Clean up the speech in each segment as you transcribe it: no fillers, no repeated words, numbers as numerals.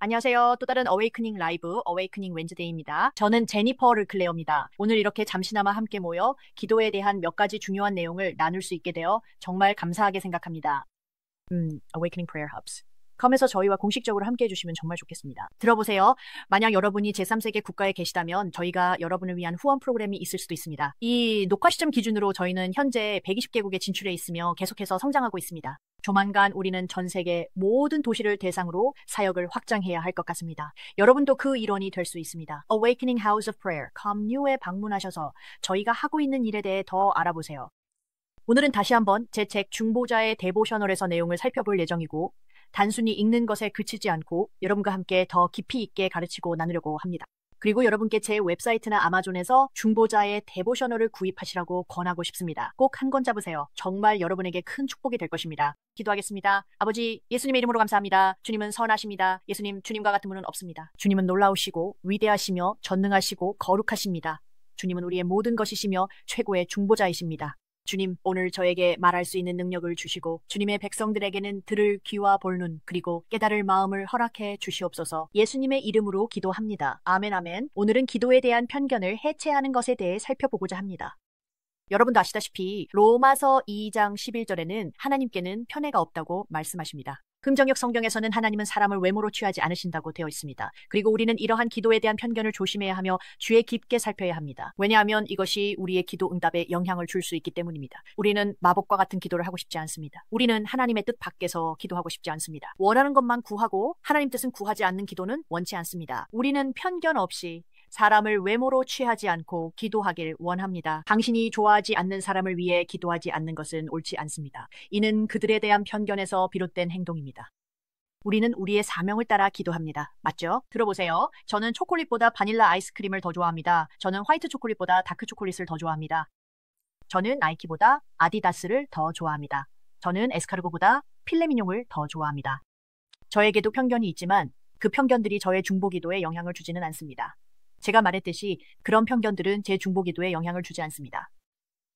안녕하세요. 또 다른 어웨이크닝 라이브 어웨이크닝 웬즈데이입니다. 저는 제니퍼 르클레어입니다. 오늘 이렇게 잠시나마 함께 모여 기도에 대한 몇 가지 중요한 내용을 나눌 수 있게 되어 정말 감사하게 생각합니다. Awakening Prayer Hubs. 컴에서 저희와 공식적으로 함께 해주시면 정말 좋겠습니다. 들어보세요. 만약 여러분이 제3세계 국가에 계시다면 저희가 여러분을 위한 후원 프로그램이 있을 수도 있습니다. 이 녹화 시점 기준으로 저희는 현재 120개국에 진출해 있으며 계속해서 성장하고 있습니다. 조만간 우리는 전 세계 모든 도시를 대상으로 사역을 확장해야 할 것 같습니다. 여러분도 그 일원이 될 수 있습니다. Awakening House of Prayer, COMU에 방문하셔서 저희가 하고 있는 일에 대해 더 알아보세요. 오늘은 다시 한번 제 책 중보자의 데보셔널에서 내용을 살펴볼 예정이고 단순히 읽는 것에 그치지 않고 여러분과 함께 더 깊이 있게 가르치고 나누려고 합니다. 그리고 여러분께 제 웹사이트나 아마존에서 중보자의 데보셔널을 구입하시라고 권하고 싶습니다. 꼭 한 권 잡으세요. 정말 여러분에게 큰 축복이 될 것입니다. 기도하겠습니다. 아버지, 예수님의 이름으로 감사합니다. 주님은 선하십니다. 예수님, 주님과 같은 분은 없습니다. 주님은 놀라우시고 위대하시며 전능하시고 거룩하십니다. 주님은 우리의 모든 것이시며 최고의 중보자이십니다. 주님, 오늘 저에게 말할 수 있는 능력을 주시고 주님의 백성들에게는 들을 귀와 볼 눈 그리고 깨달을 마음을 허락해 주시옵소서. 예수님의 이름으로 기도합니다. 아멘 아멘. 오늘은 기도에 대한 편견을 해체하는 것에 대해 살펴보고자 합니다. 여러분도 아시다시피 로마서 2장 11절에는 하나님께는 편애가 없다고 말씀하십니다. 금정역 성경에서는 하나님은 사람을 외모로 취하지 않으신다고 되어 있습니다. 그리고 우리는 이러한 기도에 대한 편견을 조심해야 하며 주의 깊게 살펴야 합니다. 왜냐하면 이것이 우리의 기도 응답에 영향을 줄 수 있기 때문입니다. 우리는 마법과 같은 기도를 하고 싶지 않습니다. 우리는 하나님의 뜻 밖에서 기도하고 싶지 않습니다. 원하는 것만 구하고 하나님 뜻은 구하지 않는 기도는 원치 않습니다. 우리는 편견 없이 사람을 외모로 취하지 않고 기도하길 원합니다. 당신이 좋아하지 않는 사람을 위해 기도하지 않는 것은 옳지 않습니다. 이는 그들에 대한 편견에서 비롯된 행동입니다. 우리는 우리의 사명을 따라 기도합니다. 맞죠? 들어보세요. 저는 초콜릿보다 바닐라 아이스크림을 더 좋아합니다. 저는 화이트 초콜릿보다 다크 초콜릿을 더 좋아합니다. 저는 나이키보다 아디다스를 더 좋아합니다. 저는 에스카르고보다 필레미뇽을 더 좋아합니다. 저에게도 편견이 있지만 그 편견들이 저의 중보기도에 영향을 주지는 않습니다. 제가 말했듯이 그런 편견들은 제 중보기도에 영향을 주지 않습니다.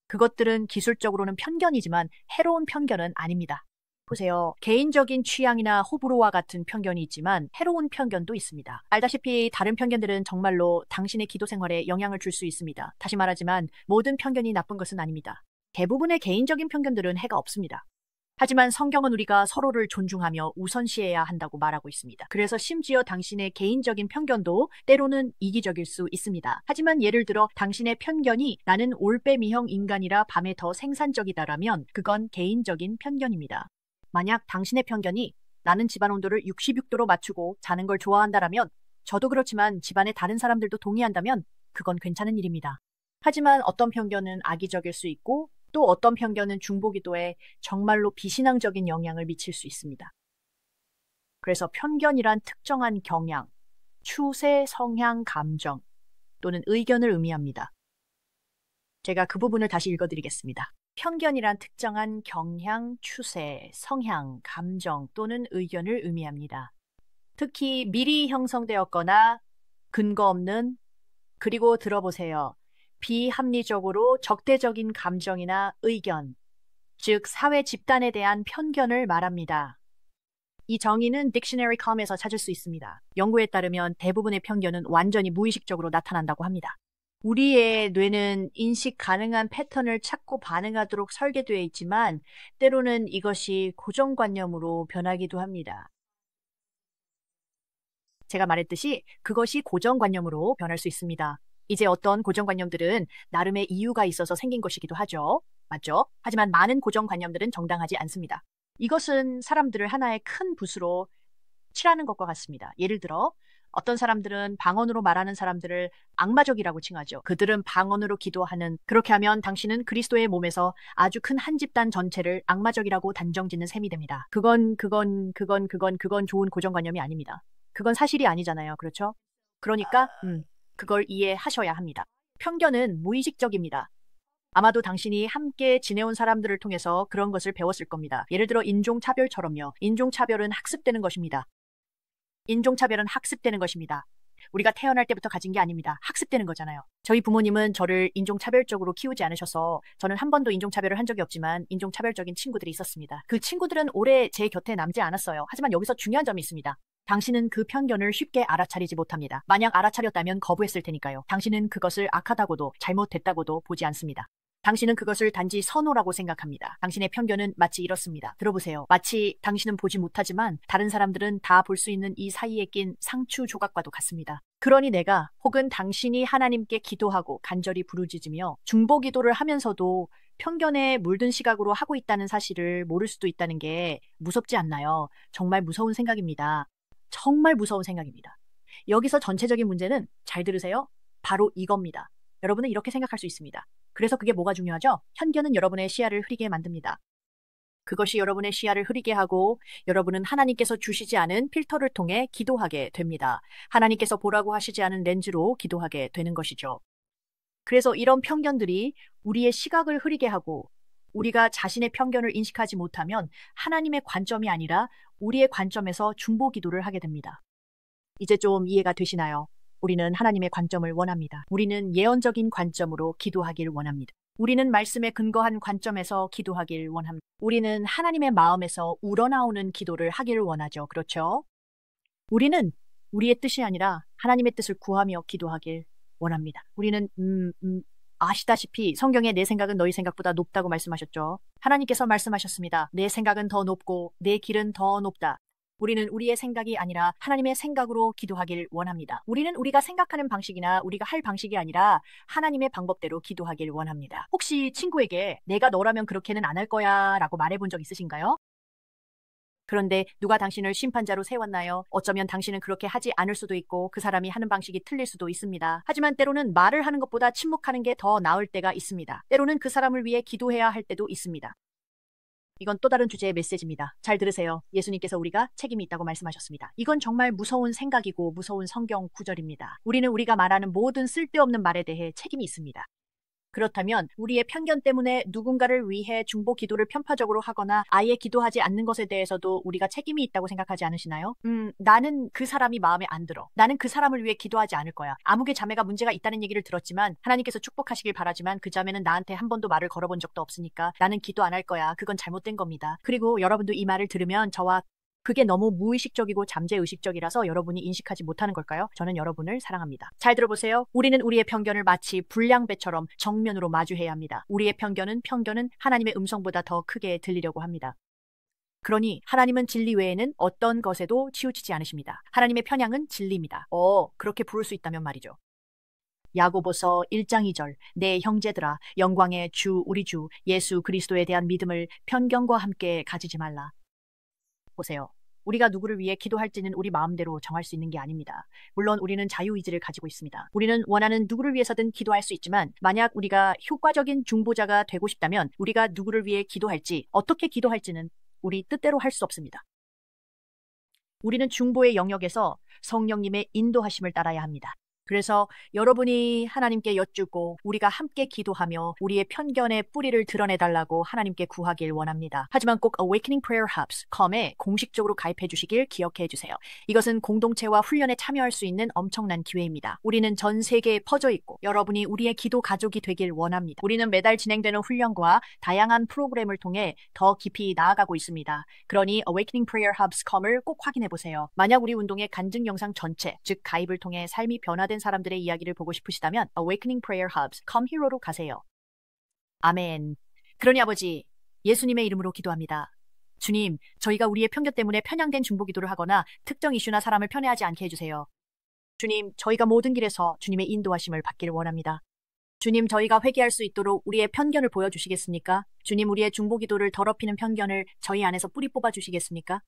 그것들은 기술적으로는 편견이지만 해로운 편견은 아닙니다. 보세요. 개인적인 취향이나 호불호와 같은 편견이 있지만 해로운 편견도 있습니다. 알다시피 다른 편견들은 정말로 당신의 기도 생활에 영향을 줄 수 있습니다. 다시 말하지만 모든 편견이 나쁜 것은 아닙니다. 대부분의 개인적인 편견들은 해가 없습니다. 하지만 성경은 우리가 서로를 존중하며 우선시해야 한다고 말하고 있습니다. 그래서 심지어 당신의 개인적인 편견도 때로는 이기적일 수 있습니다. 하지만 예를 들어 당신의 편견이 나는 올빼미형 인간이라 밤에 더 생산적이다라면 그건 개인적인 편견입니다. 만약 당신의 편견이 나는 집안 온도를 66도로 맞추고 자는 걸 좋아한다라면 저도 그렇지만 집안의 다른 사람들도 동의한다면 그건 괜찮은 일입니다. 하지만 어떤 편견은 악의적일 수 있고 또 어떤 편견은 중보기도에 정말로 비신앙적인 영향을 미칠 수 있습니다. 그래서 편견이란 특정한 경향, 추세, 성향, 감정 또는 의견을 의미합니다. 제가 그 부분을 다시 읽어드리겠습니다. 편견이란 특정한 경향, 추세, 성향, 감정 또는 의견을 의미합니다. 특히 미리 형성되었거나 근거 없는 그리고 들어보세요. 비합리적으로 적대적인 감정이나 의견, 즉 사회 집단에 대한 편견을 말합니다. 이 정의는 딕셔너리.com에서 찾을 수 있습니다. 연구에 따르면 대부분의 편견은 완전히 무의식적으로 나타난다고 합니다. 우리의 뇌는 인식 가능한 패턴을 찾고 반응하도록 설계되어 있지만 때로는 이것이 고정관념으로 변하기도 합니다. 제가 말했듯이 그것이 고정관념으로 변할 수 있습니다. 이제 어떤 고정관념들은 나름의 이유가 있어서 생긴 것이기도 하죠. 맞죠? 하지만 많은 고정관념들은 정당하지 않습니다. 이것은 사람들을 하나의 큰 붓으로 칠하는 것과 같습니다. 예를 들어 어떤 사람들은 방언으로 말하는 사람들을 악마적이라고 칭하죠. 그들은 방언으로 기도하는 그렇게 하면 당신은 그리스도의 몸에서 아주 큰 한 집단 전체를 악마적이라고 단정짓는 셈이 됩니다. 그건 좋은 고정관념이 아닙니다. 그건 사실이 아니잖아요. 그렇죠? 그러니까 그걸 이해하셔야 합니다. 편견은 무의식적입니다. 아마도 당신이 함께 지내온 사람들을 통해서 그런 것을 배웠을 겁니다. 예를 들어 인종차별처럼요. 인종차별은 학습되는 것입니다. 인종차별은 학습되는 것입니다. 우리가 태어날 때부터 가진 게 아닙니다. 학습되는 거잖아요. 저희 부모님은 저를 인종차별적으로 키우지 않으셔서 저는 한 번도 인종차별을 한 적이 없지만 인종차별적인 친구들이 있었습니다. 그 친구들은 오래 제 곁에 남지 않았어요. 하지만 여기서 중요한 점이 있습니다. 당신은 그 편견을 쉽게 알아차리지 못합니다. 만약 알아차렸다면 거부했을 테니까요. 당신은 그것을 악하다고도 잘못됐다고도 보지 않습니다. 당신은 그것을 단지 선호라고 생각합니다. 당신의 편견은 마치 이렇습니다. 들어보세요. 마치 당신은 보지 못하지만 다른 사람들은 다 볼 수 있는 이 사이에 낀 상추 조각과도 같습니다. 그러니 내가 혹은 당신이 하나님께 기도하고 간절히 부르짖으며 중보 기도를 하면서도 편견에 물든 시각으로 하고 있다는 사실을 모를 수도 있다는 게 무섭지 않나요? 정말 무서운 생각입니다. 정말 무서운 생각입니다. 여기서 전체적인 문제는 잘 들으세요. 바로 이겁니다. 여러분은 이렇게 생각할 수 있습니다. 그래서 그게 뭐가 중요하죠? 편견은 여러분의 시야를 흐리게 만듭니다. 그것이 여러분의 시야를 흐리게 하고 여러분은 하나님께서 주시지 않은 필터를 통해 기도하게 됩니다. 하나님께서 보라고 하시지 않은 렌즈로 기도하게 되는 것이죠. 그래서 이런 편견들이 우리의 시각을 흐리게 하고 우리가 자신의 편견을 인식하지 못하면 하나님의 관점이 아니라 우리의 관점에서 중보 기도를 하게 됩니다. 이제 좀 이해가 되시나요? 우리는 하나님의 관점을 원합니다. 우리는 예언적인 관점으로 기도하길 원합니다. 우리는 말씀에 근거한 관점에서 기도하길 원합니다. 우리는 하나님의 마음에서 우러나오는 기도를 하길 원하죠. 그렇죠? 우리는 우리의 뜻이 아니라 하나님의 뜻을 구하며 기도하길 원합니다. 우리는 아시다시피 성경에 내 생각은 너희 생각보다 높다고 말씀하셨죠. 하나님께서 말씀하셨습니다. 내 생각은 더 높고 내 길은 더 높다. 우리는 우리의 생각이 아니라 하나님의 생각으로 기도하길 원합니다. 우리는 우리가 생각하는 방식이나 우리가 할 방식이 아니라 하나님의 방법대로 기도하길 원합니다. 혹시 친구에게 내가 너라면 그렇게는 안 할 거야 라고 말해본 적 있으신가요? 그런데 누가 당신을 심판자로 세웠나요? 어쩌면 당신은 그렇게 하지 않을 수도 있고 그 사람이 하는 방식이 틀릴 수도 있습니다. 하지만 때로는 말을 하는 것보다 침묵하는 게 더 나을 때가 있습니다. 때로는 그 사람을 위해 기도해야 할 때도 있습니다. 이건 또 다른 주제의 메시지입니다. 잘 들으세요. 예수님께서 우리가 책임이 있다고 말씀하셨습니다. 이건 정말 무서운 생각이고 무서운 성경 구절입니다. 우리는 우리가 말하는 모든 쓸데없는 말에 대해 책임이 있습니다. 그렇다면 우리의 편견 때문에 누군가를 위해 중보 기도를 편파적으로 하거나 아예 기도하지 않는 것에 대해서도 우리가 책임이 있다고 생각하지 않으시나요? 나는 그 사람이 마음에 안 들어. 나는 그 사람을 위해 기도하지 않을 거야. 아무개 자매가 문제가 있다는 얘기를 들었지만 하나님께서 축복하시길 바라지만 그 자매는 나한테 한 번도 말을 걸어본 적도 없으니까 나는 기도 안 할 거야. 그건 잘못된 겁니다. 그리고 여러분도 이 말을 들으면 저와 그게 너무 무의식적이고 잠재의식적이라서 여러분이 인식하지 못하는 걸까요? 저는 여러분을 사랑합니다. 잘 들어보세요. 우리는 우리의 편견을 마치 불량배처럼 정면으로 마주해야 합니다. 우리의 편견은 하나님의 음성보다 더 크게 들리려고 합니다. 그러니 하나님은 진리 외에는 어떤 것에도 치우치지 않으십니다. 하나님의 편향은 진리입니다. 그렇게 부를 수 있다면 말이죠. 야고보서 1장 2절 내 형제들아 영광의 주 우리 주 예수 그리스도에 대한 믿음을 편견과 함께 가지지 말라. 보세요. 우리가 누구를 위해 기도할지는 우리 마음대로 정할 수 있는 게 아닙니다. 물론 우리는 자유의지를 가지고 있습니다. 우리는 원하는 누구를 위해서든 기도할 수 있지만 만약 우리가 효과적인 중보자가 되고 싶다면 우리가 누구를 위해 기도할지 어떻게 기도할지는 우리 뜻대로 할 수 없습니다. 우리는 중보의 영역에서 성령님의 인도하심을 따라야 합니다. 그래서 여러분이 하나님께 여쭙고 우리가 함께 기도하며 우리의 편견의 뿌리를 드러내달라고 하나님께 구하길 원합니다. 하지만 꼭 Awakening Prayer Hubs.com에 공식적으로 가입해 주시길 기억해 주세요. 이것은 공동체와 훈련에 참여할 수 있는 엄청난 기회입니다. 우리는 전 세계에 퍼져 있고 여러분이 우리의 기도 가족이 되길 원합니다. 우리는 매달 진행되는 훈련과 다양한 프로그램을 통해 더 깊이 나아가고 있습니다. 그러니 Awakening Prayer Hubs.com을 꼭 확인해 보세요. 만약 우리 운동의 간증 영상 전체, 즉 가입을 통해 삶이 변화된 사람들의 이야기를 보고 싶으시다면 Awakening Prayer Hubs.com 히로로 가세요. 아멘. 그러니 아버지, 예수님의 이름으로 기도합니다. 주님, 저희가 우리의 편견 때문에 편향된 중보 기도를 하거나 특정 이슈나 사람을 편애하지 않게 해주세요. 주님, 저희가 모든 길에서 주님의 인도하심을 받기를 원합니다. 주님, 저희가 회개할 수 있도록 우리의 편견을 보여주시겠습니까? 주님, 우리의 중보 기도를 더럽히는 편견을 저희 안에서 뿌리 뽑아 주시겠습니까?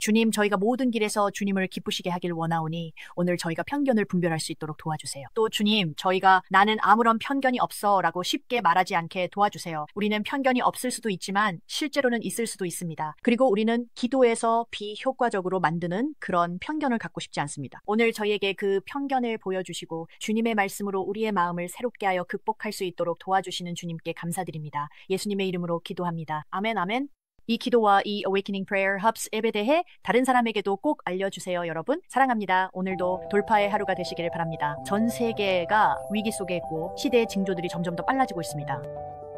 주님, 저희가 모든 길에서 주님을 기쁘시게 하길 원하오니 오늘 저희가 편견을 분별할 수 있도록 도와주세요. 또 주님, 저희가 나는 아무런 편견이 없어 라고 쉽게 말하지 않게 도와주세요. 우리는 편견이 없을 수도 있지만 실제로는 있을 수도 있습니다. 그리고 우리는 기도에서 비효과적으로 만드는 그런 편견을 갖고 싶지 않습니다. 오늘 저희에게 그 편견을 보여주시고 주님의 말씀으로 우리의 마음을 새롭게 하여 극복할 수 있도록 도와주시는 주님께 감사드립니다. 예수님의 이름으로 기도합니다. 아멘, 아멘. 이 기도와 이 Awakening Prayer Hubs 앱에 대해 다른 사람에게도 꼭 알려주세요. 여러분 사랑합니다. 오늘도 돌파의 하루가 되시기를 바랍니다. 전 세계가 위기 속에 있고 시대의 징조들이 점점 더 빨라지고 있습니다.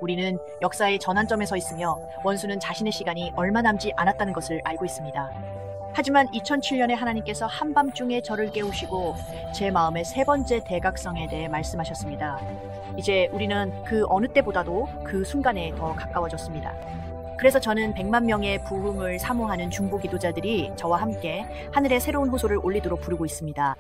우리는 역사의 전환점에 서 있으며 원수는 자신의 시간이 얼마 남지 않았다는 것을 알고 있습니다. 하지만 2007년에 하나님께서 한밤중에 저를 깨우시고 제 마음의 세 번째 대각성에 대해 말씀하셨습니다. 이제 우리는 그 어느 때보다도 그 순간에 더 가까워졌습니다. 그래서 저는 100만 명의 부흥을 사모하는 중보 기도자들이 저와 함께 하늘의 새로운 호소를 올리도록 부르고 있습니다.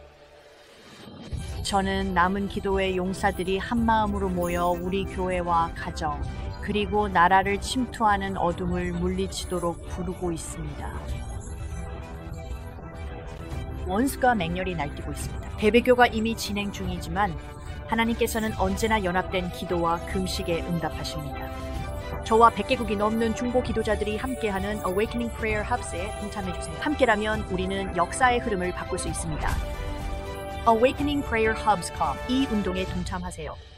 저는 남은 기도의 용사들이 한마음으로 모여 우리 교회와 가정, 그리고 나라를 침투하는 어둠을 물리치도록 부르고 있습니다. 원수가 맹렬히 날뛰고 있습니다. 대배교가 이미 진행 중이지만 하나님께서는 언제나 연합된 기도와 금식에 응답하십니다. 저와 100개국이 넘는 중보 기도자들이 함께하는 Awakening Prayer Hubs에 동참해주세요. 함께라면 우리는 역사의 흐름을 바꿀 수 있습니다. Awakening Prayer Hubs.com 이 운동에 동참하세요.